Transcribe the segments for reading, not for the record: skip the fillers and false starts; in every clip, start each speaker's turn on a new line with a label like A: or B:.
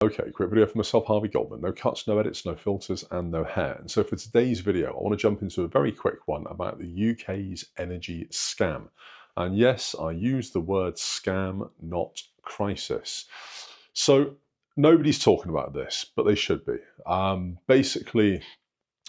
A: Okay, quick video for myself, Harvey Goldman. No cuts, no edits, no filters, and no hair. And so for today's video, I want to jump into a very quick one about the UK's energy scam. And yes, I use the word scam, not crisis. So nobody's talking about this, but they should be. Basically,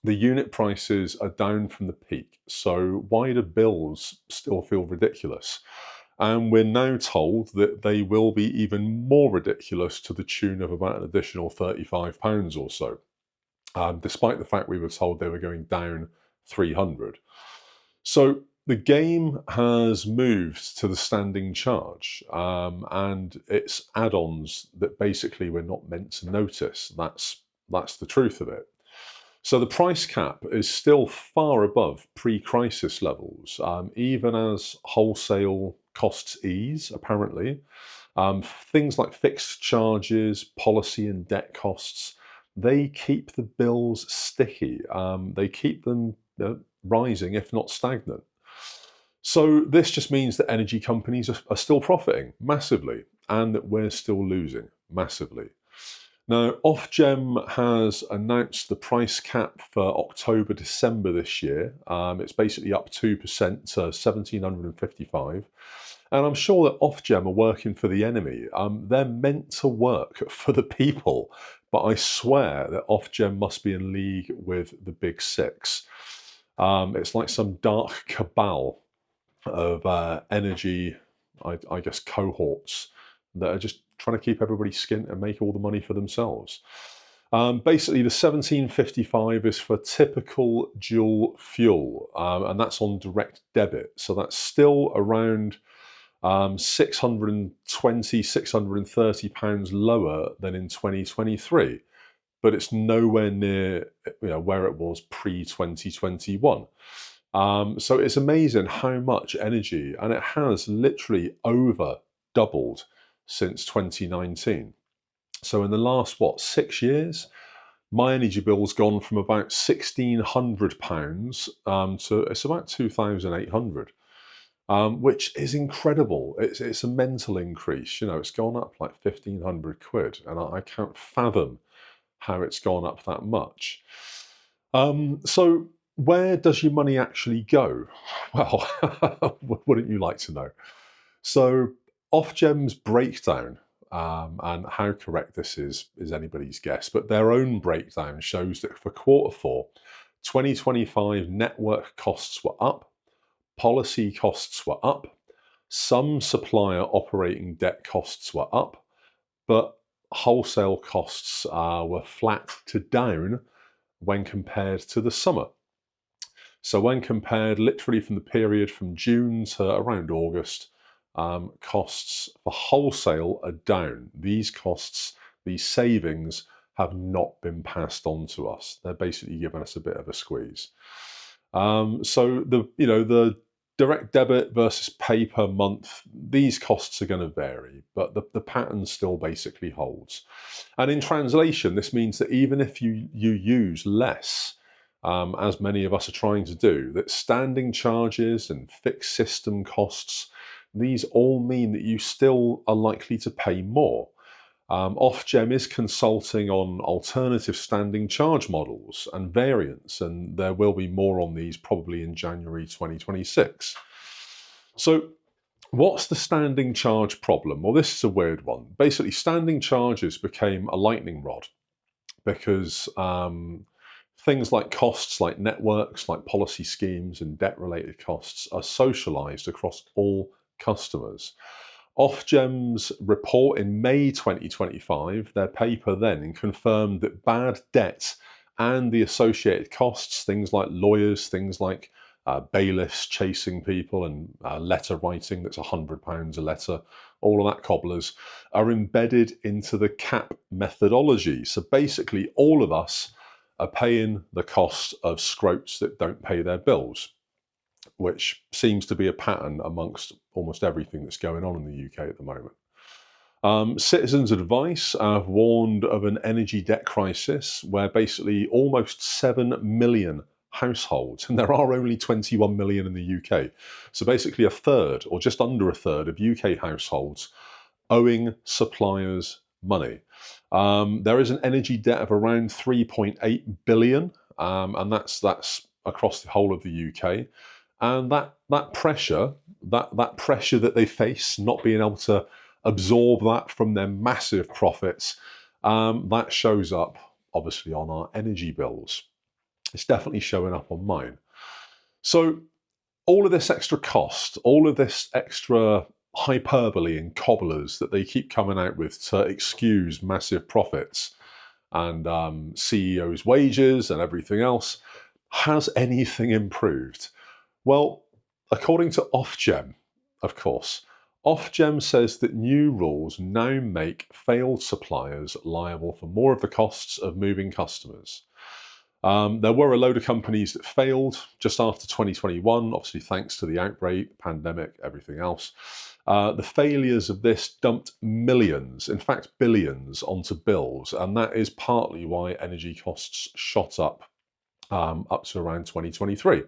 A: the unit prices are down from the peak. So why do bills still feel ridiculous? And we're now told that they will be even more ridiculous to the tune of about an additional £35 or so, despite the fact we were told they were going down 300. So the game has moved to the standing charge, and it's add-ons that basically we're not meant to notice. That's the truth of it. So the price cap is still far above pre-crisis levels, even as wholesale costs ease, apparently. Things like fixed charges, policy and debt costs, they keep the bills sticky. They keep them rising, if not stagnant. So this just means that energy companies are still profiting massively and that we're still losing massively. Now, Ofgem has announced the price cap for October, December this year. It's basically up 2% to 1,755. And I'm sure that Ofgem are working for the enemy. They're meant to work for the people, but I swear that Ofgem must be in league with the big six. It's like some dark cabal of energy, I guess, cohorts that are just trying to keep everybody skint and make all the money for themselves. Basically, the 1755 is for typical dual fuel, and that's on direct debit. So that's still around £620, £630 lower than in 2023, but it's nowhere near where it was pre-2021. So it's amazing how much energy, and it has literally over doubled since 2019. So in the last, 6 years, my energy bill's gone from about £1,600 to it's about 2,800, which is incredible. It's a mental increase. It's gone up like 1,500 quid, and I can't fathom how it's gone up that much. So where does your money actually go? Well, wouldn't you like to know? So Ofgem's breakdown, and how correct this is anybody's guess, but their own breakdown shows that for Q4 2025, network costs were up, policy costs were up, some supplier operating debt costs were up, but wholesale costs were flat to down when compared to the summer. So when compared literally from the period from June to around August, costs for wholesale are down. These costs, these savings, have not been passed on to us. They're basically giving us a bit of a squeeze. So the direct debit versus pay per month, these costs are going to vary, but the pattern still basically holds. And in translation, this means that even if you use less, as many of us are trying to do, that standing charges and fixed system costs, these all mean that you still are likely to pay more. Ofgem is consulting on alternative standing charge models and variants, and there will be more on these probably in January 2026. So what's the standing charge problem? Well, this is a weird one. Basically, standing charges became a lightning rod because things like costs like networks, like policy schemes and debt-related costs are socialized across all customers. Ofgem's report in May 2025, their paper then, confirmed that bad debt and the associated costs, things like lawyers, things like bailiffs chasing people and letter writing that's £100 a letter, all of that cobblers, are embedded into the cap methodology. So basically all of us are paying the cost of scroats that don't pay their bills, which seems to be a pattern amongst almost everything that's going on in the UK at the moment. Citizens Advice have warned of an energy debt crisis where basically almost 7 million households, and there are only 21 million in the UK, so basically a third or just under a third of UK households owing suppliers money. There is an energy debt of around 3.8 billion, and that's across the whole of the UK. And that pressure, that pressure that they face, not being able to absorb that from their massive profits, that shows up obviously on our energy bills. It's definitely showing up on mine. So all of this extra cost, all of this extra hyperbole and cobblers that they keep coming out with to excuse massive profits and CEOs' wages and everything else, has anything improved? Well, according to Ofgem, of course, Ofgem says that new rules now make failed suppliers liable for more of the costs of moving customers. There were a load of companies that failed just after 2021, obviously thanks to the outbreak, pandemic, everything else. The failures of this dumped millions, in fact billions, onto bills, and that is partly why energy costs shot up to around 2023.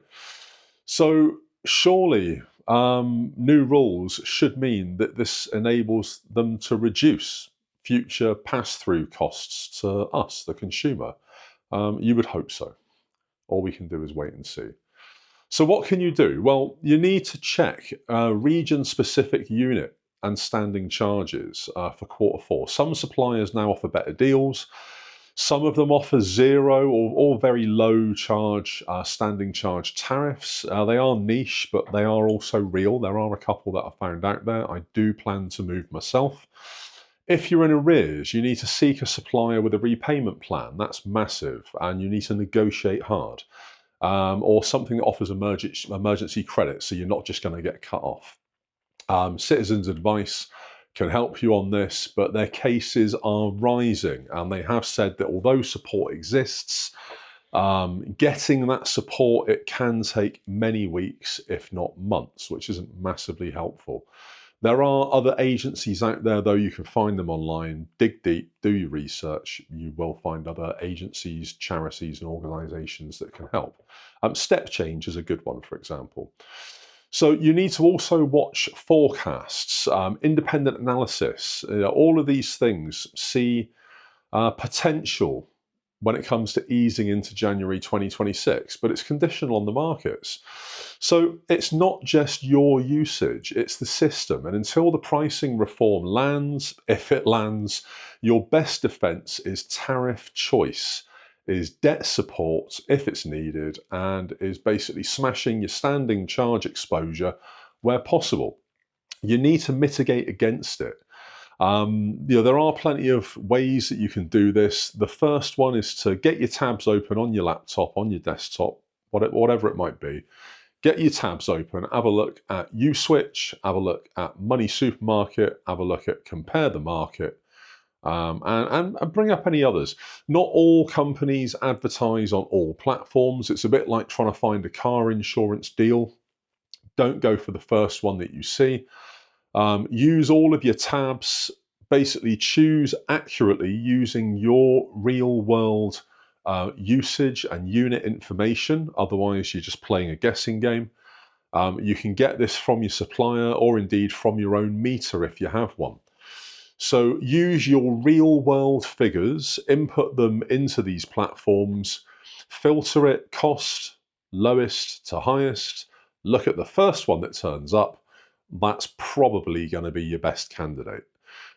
A: So surely new rules should mean that this enables them to reduce future pass-through costs to us, the consumer. You would hope so. All we can do is wait and see. So what can you do? Well, you need to check region-specific unit and standing charges for Q4. Some suppliers now offer better deals. Some of them offer zero or very low charge standing charge tariffs. They are niche, but they are also real. There are a couple that I found out there. I do plan to move myself. If you're in arrears, you need to seek a supplier with a repayment plan. That's massive, and you need to negotiate hard. Or something that offers emergency credit, so you're not just going to get cut off. Citizens Advice can help you on this, but their cases are rising, and they have said that although support exists, getting that support, it can take many weeks, if not months, which isn't massively helpful. There are other agencies out there, though. You can find them online. Dig deep, do your research. You will find other agencies, charities, and organisations that can help. Step Change is a good one, for example. So you need to also watch forecasts, independent analysis. All of these things see potential when it comes to easing into January 2026, but it's conditional on the markets. So it's not just your usage, it's the system. And until the pricing reform lands, if it lands, your best defense is tariff choice, is debt support if it's needed, and is basically smashing your standing charge exposure where possible. You need to mitigate against it. There are plenty of ways that you can do this. The first one is to get your tabs open on your laptop, on your desktop, whatever it might be. Get your tabs open, have a look at Uswitch, have a look at Money Supermarket, have a look at Compare the Market, and bring up any others. Not all companies advertise on all platforms. It's a bit like trying to find a car insurance deal. Don't go for the first one that you see. Use all of your tabs, basically choose accurately using your real world usage and unit information. Otherwise, you're just playing a guessing game. You can get this from your supplier or indeed from your own meter if you have one. So use your real world figures, input them into these platforms, filter it cost, lowest to highest, look at the first one that turns up. That's probably going to be your best candidate.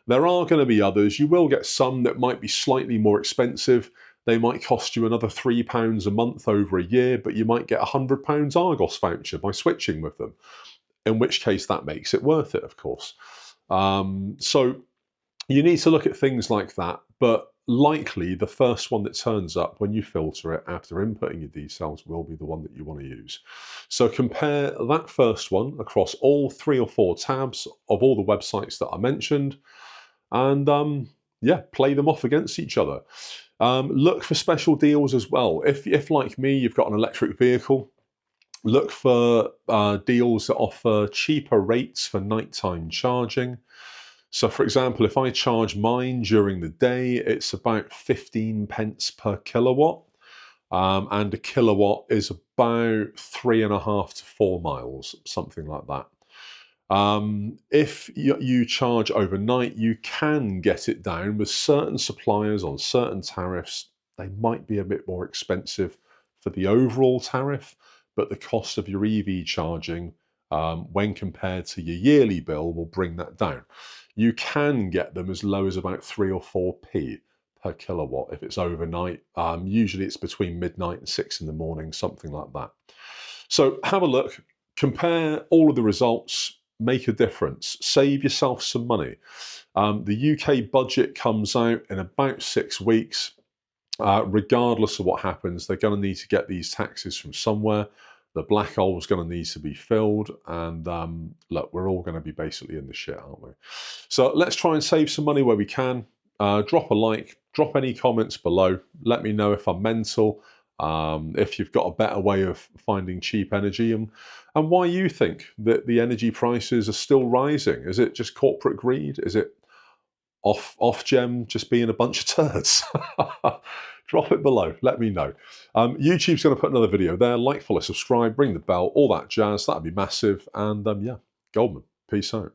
A: There are going to be others. You will get some that might be slightly more expensive. They might cost you another £3 a month over a year, but you might get a £100 Argos voucher by switching with them, in which case that makes it worth it, of course. So you need to look at things like that, but likely the first one that turns up when you filter it after inputting your details will be the one that you want to use. So compare that first one across all 3 or 4 tabs of all the websites that I mentioned, and play them off against each other. Look for special deals as well. If like me, you've got an electric vehicle, look for deals that offer cheaper rates for nighttime charging. So for example, if I charge mine during the day, it's about 15 pence per kilowatt. And a kilowatt is about 3.5 to 4 miles, something like that. If you charge overnight, you can get it down with certain suppliers on certain tariffs. They might be a bit more expensive for the overall tariff, but the cost of your EV charging, when compared to your yearly bill, will bring that down. You can get them as low as about 3 or 4p per kilowatt if it's overnight. Usually it's between midnight and 6 in the morning, something like that. So have a look, compare all of the results, make a difference, save yourself some money. The UK budget comes out in about 6 weeks. Regardless of what happens, they're going to need to get these taxes from somewhere. The black hole is going to need to be filled. And look, we're all going to be basically in the shit, aren't we? So let's try and save some money where we can. Drop a like, drop any comments below. Let me know if I'm mental, if you've got a better way of finding cheap energy, and why you think that the energy prices are still rising. Is it just corporate greed? Is it Ofgem just being a bunch of turds? Drop it below, let me know. YouTube's going to put another video there. Like, follow, subscribe, ring the bell, all that jazz. That'd be massive. And yeah, Goldman, peace out.